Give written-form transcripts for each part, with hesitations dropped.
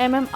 MM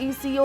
ECO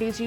DG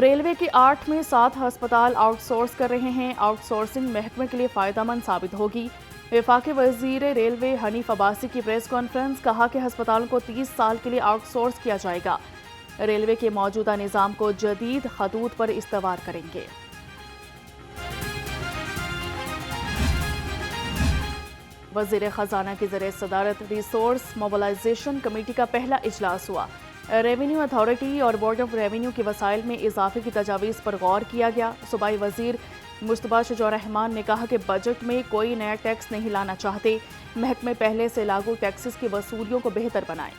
railway کے 8 میں 7 ہسپتال آؤٹ سورس کر رہے ہیں. آؤٹ سورسنگ محکمے کے لیے فائدہ مند ثابت ہوگی. وفاقی وزیر ریلوے حنیف عباسی کی پریس کانفرنس. کہا کہ ہسپتالوں کو 30 سال کے لیے آؤٹ سورس کیا جائے گا. ریلوے کے موجودہ نظام کو جدید خطوط پر استوار کریں گے. وزیر خزانہ کی زیر صدارت ریسورس موبلائزیشن کمیٹی کا پہلا اجلاس ہوا. ریونیو اتھارٹی اور بورڈ آف ریونیو کے وسائل میں اضافے کی تجاویز پر غور کیا گیا. صوبائی وزیر مصطفیٰ شجاع الرحمان نے کہا کہ بجٹ میں کوئی نیا ٹیکس نہیں لانا چاہتے. محکمے پہلے سے لاگو ٹیکسز کی وصولیوں کو بہتر بنائیں.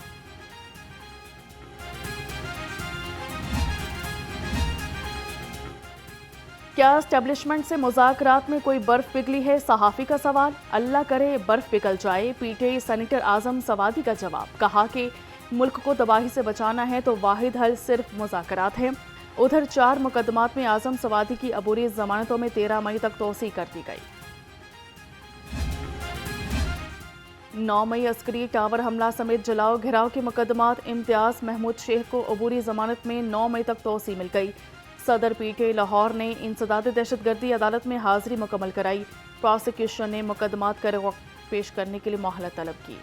کیا اسٹیبلشمنٹ سے مذاکرات میں کوئی برف پگھلی ہے؟ صحافی کا سوال. اللہ کرے برف پگھل جائے. پی ٹی آئی سینیٹر اعظم سوادی کا جواب. کہا کہ ملک کو تباہی سے بچانا ہے تو واحد حل صرف مذاکرات ہیں. ادھر 4 مقدمات میں اعظم سوادی کی عبوری ضمانتوں میں 13 مئی تک توسیع کر دی گئی. 9 مئی عسکری ٹاور حملہ سمیت جلاؤ گھراؤ کے مقدمات. امتیاز محمود شیخ کو عبوری ضمانت میں 9 مئی تک توسیع مل گئی. صدر پی ٹی آئی لاہور نے انسداد دہشت گردی عدالت میں حاضری مکمل کرائی. پروسیکیوشن نے مقدمات کا وقت پیش کرنے کے لیے مہلت طلب کی.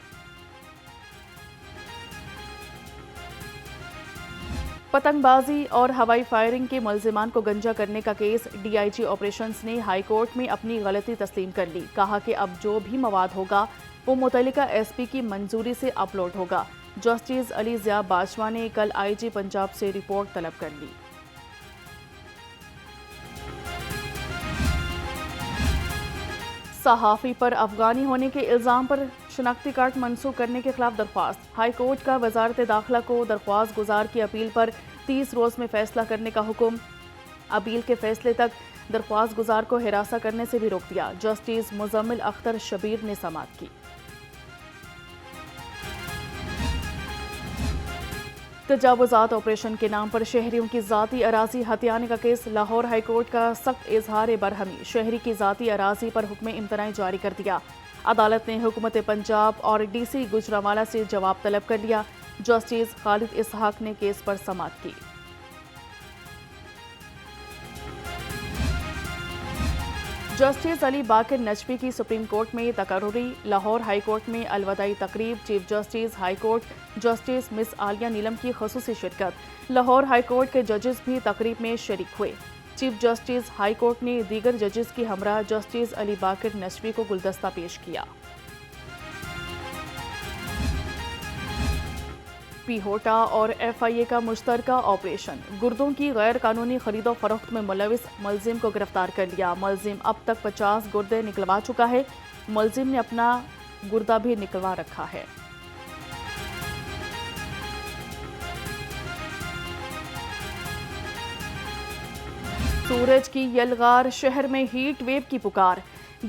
پتنگ بازی اور ہوائی فائرنگ کے ملزمان کو گنجا کرنے کا case. D I G operations نے ہائی کورٹ میں اپنی غلطی تسلیم کر لی. کہا کہ اب جو بھی مواد ہوگا وہ متعلقہ ایس پی کی منظوری سے اپلوڈ ہوگا. جسٹس علی ضیاء باجوہ نے کل آئی جی پنجاب سے رپورٹ طلب کر لی. صحافی پر افغانی ہونے کے الزام پر شناختی کارڈ منسوخ کرنے کے خلاف درخواست. ہائی کورٹ کا وزارت داخلہ کو درخواست گزار کی اپیل پر 30 روز میں فیصلہ کرنے کا حکم. اپیل کے فیصلے تک درخواست گزار کو ہراساں کرنے سے بھی روک دیا. جسٹس مزمل اختر شبیر نے سماعت کی. تجاوزات آپریشن کے نام پر شہریوں کی ذاتی اراضی ہتھیانے کا کیس. لاہور ہائی کورٹ کا سخت اظہار برہمی. شہری کی ذاتی اراضی پر حکم امتناعی جاری کر دیا. عدالت نے حکومت پنجاب اور ڈی سی گوجرانوالہ سے جواب طلب کر لیا. جسٹس خالد اسحاق نے کیس پر سماعت کی. جسٹس علی باقر نجفی کی سپریم کورٹ میں تقرری. لاہور ہائی کورٹ میں الوداعی تقریب. Chief justice high court justice miss Aliya Neelam کی خصوصی شرکت. لاہور ہائی کورٹ کے ججز بھی تقریب میں شریک ہوئے. چیف جسٹس ہائی کورٹ نے دیگر ججز کی ہمراہ جسٹس علی باقر نجفی کو گلدستہ پیش کیا. پیہوٹا اور ایف آئی اے کا مشترکہ آپریشن. گردوں کی غیر قانونی خرید و فروخت میں ملوث ملزم کو گرفتار کر لیا. ملزم اب تک 50 گردے نکلوا چکا ہے. ملزم نے اپنا گردہ بھی نکلوا رکھا ہے. سورج کی یلغار. شہر میں ہیٹ ویو کی پکار.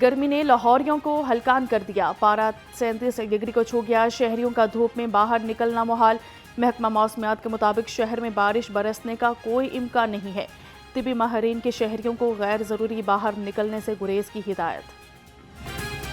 گرمی نے لاہوریوں کو ہلکان کر دیا. پارہ 37 ڈگری کو چھو گیا. شہریوں کا دھوپ میں باہر نکلنا محال. محکمہ موسمیات کے مطابق شہر میں بارش برسنے کا کوئی امکان نہیں ہے. طبی ماہرین کے شہریوں کو غیر ضروری باہر نکلنے سے گریز کی ہدایت.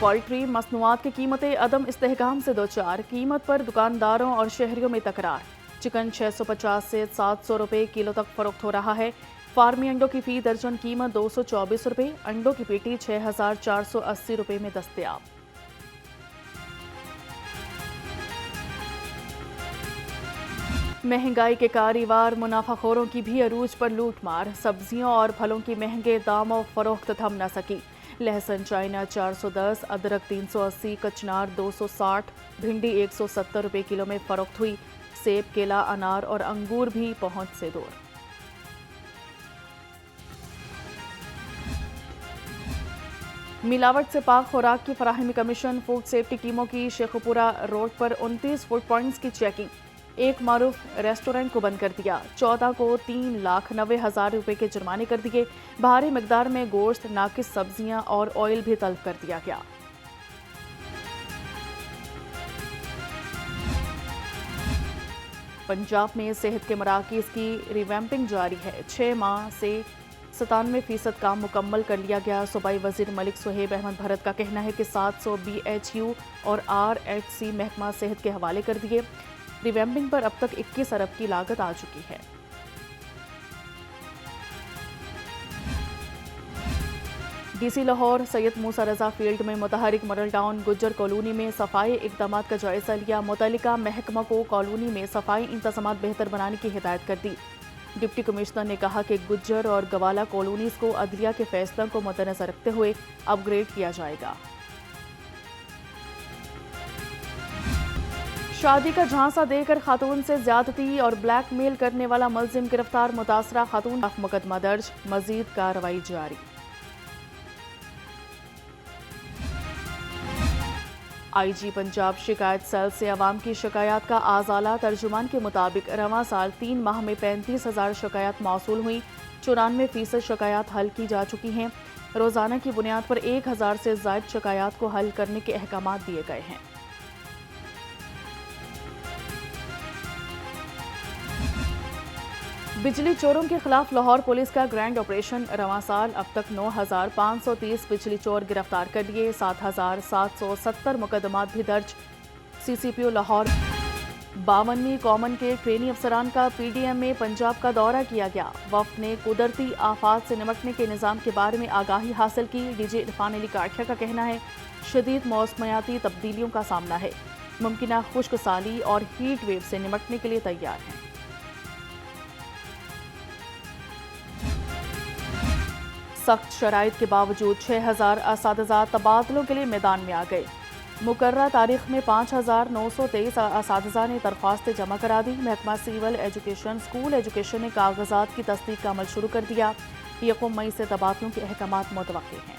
پولٹری مصنوعات کی قیمتیں عدم استحکام سے دوچار. قیمت پر دکانداروں اور شہریوں میں تکرار. چکن 650 سے 700 روپے کلو تک فروخت ہو رہا ہے. فارمی انڈوں کی فی درجن قیمت 224 روپے. انڈوں کی پیٹی 6480 روپے میں دستیاب. مہنگائی کے کاروبار. منافع خوروں کی بھی عروج پر لوٹ مار. سبزیوں اور پھلوں کی مہنگے داموں فروخت تھم نہ سکی. لہسن چائنا 410, ادرک 380, کچنار 260, بھنڈی 170 روپے کلو میں فروخت ہوئی. سیب, کیلا, انار اور انگور بھی پہنچ سے دور. ملاوٹ سے پاک خوراک کی فراہمی کمیشن. فوڈ سیفٹی ٹیموں کی شیخوپورہ روڈ پر 29 فوڈ پوائنٹس کی چیکنگ. ایک معروف ریسٹورنٹ کو بند کر دیا. 14 کو 3,90,000 روپے کے جرمانے کر دیے. بھاری مقدار میں گوشت, ناقص سبزیاں اور آئل بھی طلب کر دیا گیا. پنجاب میں صحت کے مراکز کی ریویمپنگ جاری ہے. 6 ماہ سے 97% کام مکمل کر لیا گیا. صوبائی وزیر ملک صہیب احمد بھرت کا کہنا ہے کہ 700 BHU اور RHC محکمہ صحت کے حوالے کر دیے. ریویمپنگ پر اب تک 21 ارب کی لاگت آ چکی ہے. DC لاہور سید موسیٰ رضا فیلڈ میں متحرک ماڈل ٹاؤن گجر کالونی میں صفائی اقدامات کا جائزہ لیا. متعلقہ محکمہ کو کالونی میں صفائی انتظامات بہتر بنانے کی ہدایت کر دی. ڈپٹی کمشنر نے کہا کہ گجر اور گوالہ کالونیز کو عدلیہ کے فیصلوں کو مدنظر رکھتے ہوئے اپ گریڈ کیا جائے گا. شادی کا جھانسا دے کر خاتون سے زیادتی اور بلیک میل کرنے والا ملزم گرفتار. متاثرہ خاتون پر مقدمہ درج، مزید کارروائی جاری. آئی جی پنجاب شکایت سیل سے عوام کی شکایات کا ازالہ. ترجمان کے مطابق رواں سال 3 ماہ میں 35,000 شکایات موصول ہوئیں. 94% شکایات حل کی جا چکی ہیں. روزانہ کی بنیاد پر 1,000 سے زائد شکایات کو حل کرنے کے احکامات دیے گئے ہیں. بجلی چوروں کے خلاف لاہور پولیس کا گرینڈ آپریشن. رواں سال اب تک 9,530 بجلی چور گرفتار کر لیے. 7,770 مقدمات بھی درج. CCPO لاہور 52ویں کامن کے ٹرینی افسران کا PDM میں پنجاب کا دورہ کیا گیا. وفد نے قدرتی آفات سے نمٹنے کے نظام کے بارے میں آگاہی حاصل کی. DG عرفان علی کاٹھیا کا کہنا ہے شدید موسمیاتی تبدیلیوں کا سامنا ہے. ممکنہ خشک سالی اور ہیٹ ویو سے نمٹنے کے لیے تیار ہیں. سخت شرائط کے باوجود 6,000 اساتذہ تبادلوں کے لیے میدان میں آ گئے. مقررہ تاریخ میں 5,923 اساتذہ نے درخواستیں جمع کرا دی. محکمہ سول ایجوکیشن اسکول ایجوکیشن نے کاغذات کی تصدیق کا عمل شروع کر دیا. یکم مئی سے تبادلوں کے احکامات متوقع ہیں.